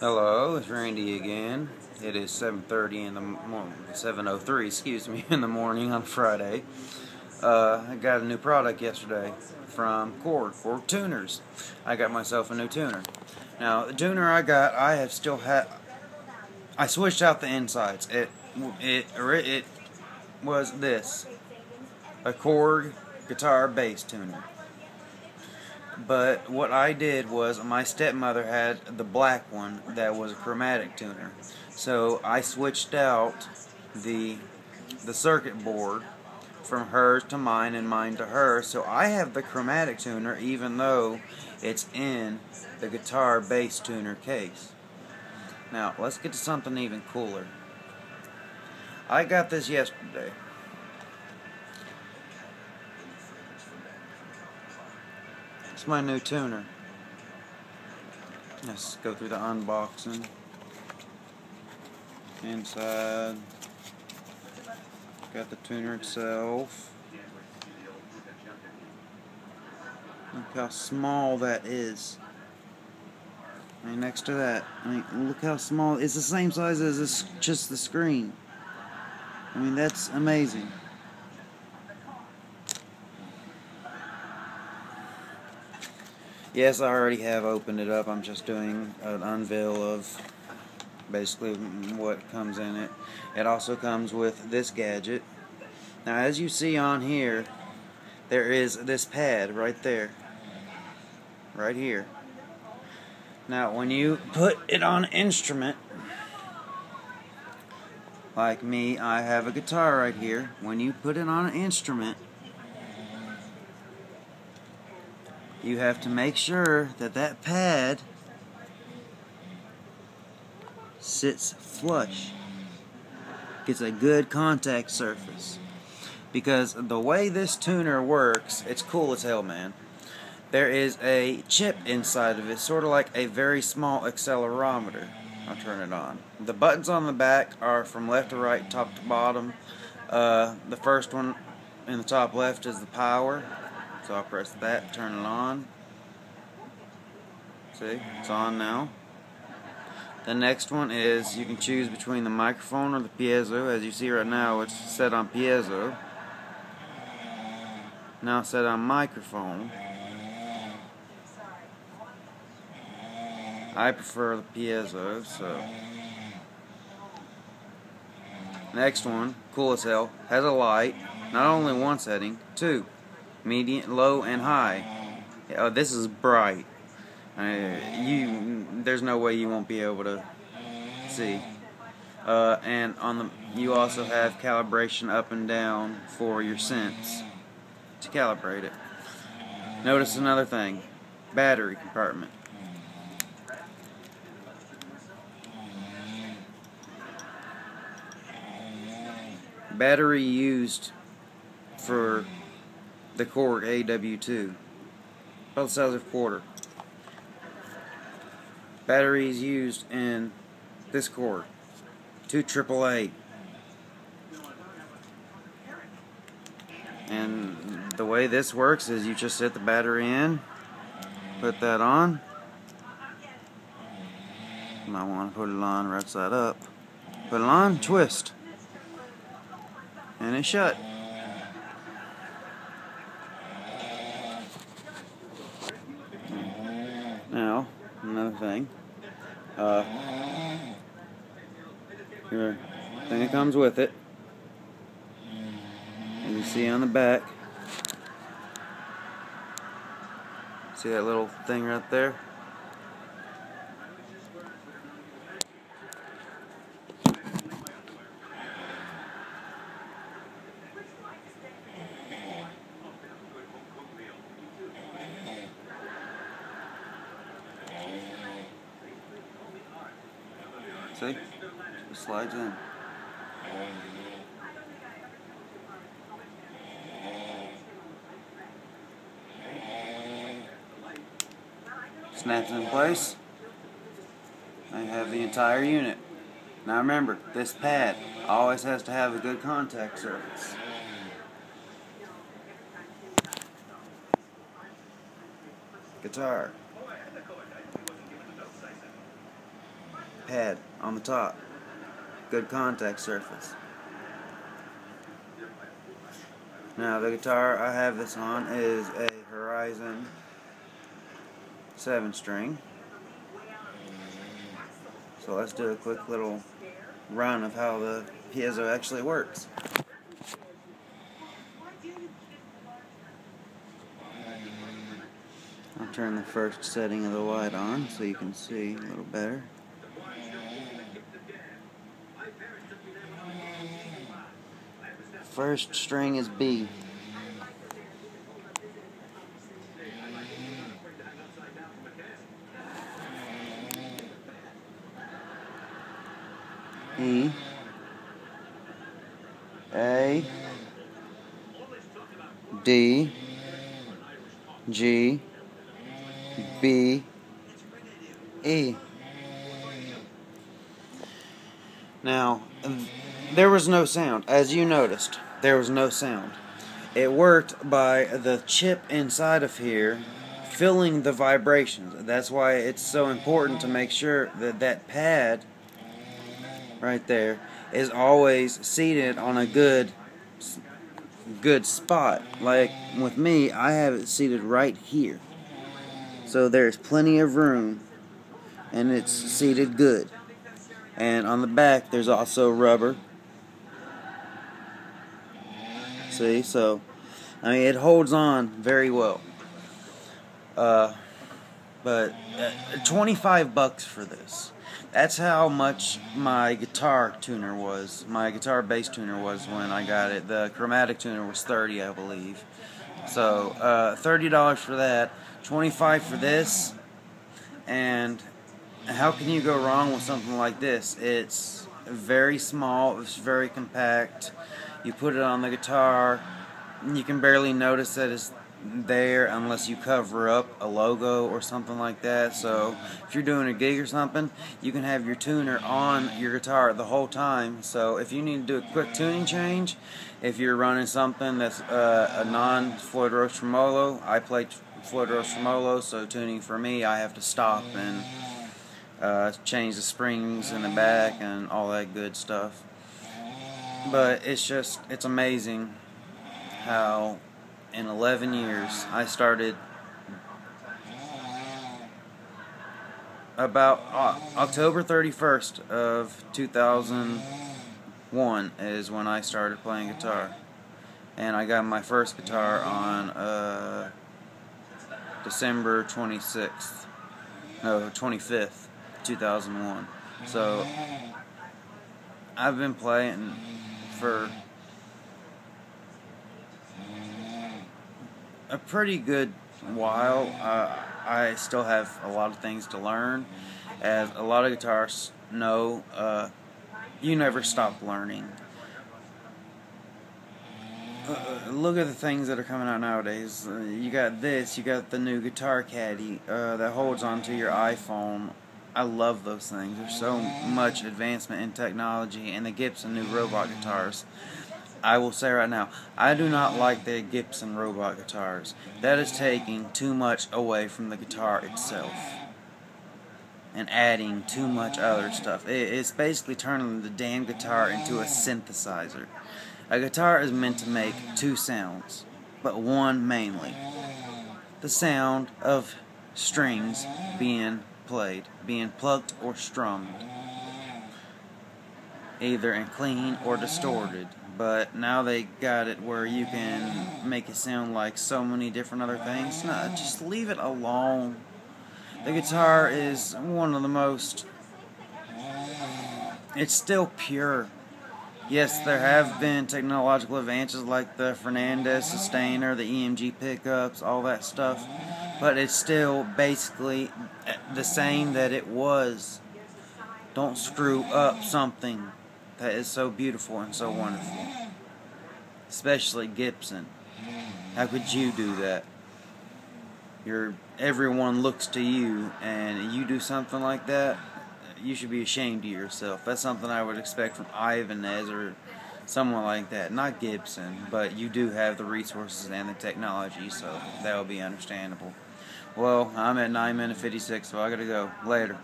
Hello, it's Randy again. It is 7:30 in the morning, 7:03, excuse me, in the morning on Friday. I got a new product yesterday from Korg tuners. I got myself a new tuner. Now, the tuner I got, I switched out the insides. It was this, a Korg guitar bass tuner. But what I did was, my stepmother had the black one that was a chromatic tuner. So I switched out the circuit board from hers to mine and mine to her. So I have the chromatic tuner even though it's in the guitar bass tuner case. Now let's get to something even cooler. I got this yesterday. It's my new tuner. Let's go through the unboxing. Inside, got the tuner itself. Look how small that is. I mean, next to that, look how small. It's the same size as just the screen. I mean, that's amazing. Yes, I already have opened it up. I'm just doing an unveil of basically what comes in it. It also comes with this gadget. Now, as you see on here, there is this pad right there. Right here. Now, when you put it on an instrument, like me, I have a guitar right here. When you put it on an instrument, you have to make sure that that pad sits flush, gets a good contact surface. Because the way this tuner works, it's cool as hell, man. There is a chip inside of it, sort of like a very small accelerometer. I'll turn it on. The buttons on the back are from left to right, top to bottom. The first one in the top left is the power. So I'll press that, turn it on. See, it's on now. The next one is, you can choose between the microphone or the piezo. As you see right now, it's set on piezo. Now it's set on microphone. I prefer the piezo, so. Next one, cool as hell, has a light. Not only one setting, two. Medium, low, and high. Oh, this is bright. There's no way you won't be able to see. And you also have calibration up and down for your sense to calibrate it. Notice another thing: battery compartment. Battery used for the Korg AW-2. About the size of a quarter. Batteries used in this Korg. 2 AAA. And the way this works is you just set the battery in, put that on. You might want to put it on right side up. Put it on, twist. And it's shut. Now, another thing. Your thing that comes with it. As you see on the back. See that little thing right there? See? It slides in. Snaps in place. I have the entire unit. Now remember, this pad always has to have a good contact surface. Guitar. pad on the top. Good contact surface. Now the guitar I have this on is a Horizon 7-string. So let's do a quick little run of how the piezo actually works. I'll turn the first setting of the light on so you can see a little better. First string is B. E, A, D, G, B, E. Now, there was no sound. As you noticed, there was no sound. It worked by the chip inside of here filling the vibrations. That's why it's so important to make sure that that pad right there is always seated on a good spot. Like with me, I have it seated right here, so there's plenty of room and it's seated good. And on the back there's also rubber. See, so I mean it holds on very well. But $25 for this. That's how much my guitar tuner was. My guitar bass tuner was when I got it. The chromatic tuner was $30, I believe. So $30 for that, $25 for this, and how can you go wrong with something like this? It's very small. It's very compact. You put it on the guitar, and you can barely notice that it's there unless you cover up a logo or something like that. So if you're doing a gig or something, you can have your tuner on your guitar the whole time. So if you need to do a quick tuning change, if you're running something that's a non-Floyd Rose tremolo, I play Floyd Rose tremolo, so tuning for me, I have to stop and change the springs in the back and all that good stuff. But it's amazing how in 11 years, I started about October 31st of 2001 is when I started playing guitar. And I got my first guitar on December 25th, 2001. So I've been playing for a pretty good while. I still have a lot of things to learn. As a lot of guitarists know, you never stop learning. Look at the things that are coming out nowadays. You got this, you got the new guitar caddy that holds onto your iPhone. I love those things. There's so much advancement in technology, and the Gibson new robot guitars. I will say right now, I do not like the Gibson robot guitars. That is taking too much away from the guitar itself and adding too much other stuff. It's basically turning the damn guitar into a synthesizer. A guitar is meant to make two sounds, but one mainly. The sound of strings being played, being plucked or strummed, either in clean or distorted. But now they got it where you can make it sound like so many different other things. No, just leave it alone. The guitar is one of the most... It's still pure. Yes, there have been technological advances like the Fernandez sustainer, the EMG pickups, all that stuff. But it's still basically the same that it was. Don't screw up something that is so beautiful and so wonderful. Especially Gibson. How could you do that? Everyone looks to you, and you do something like that, you should be ashamed of yourself. That's something I would expect from Ibanez or someone like that. Not Gibson, but you do have the resources and the technology, so that would be understandable. Well, I'm at 9 minutes 56, so I gotta go. Later.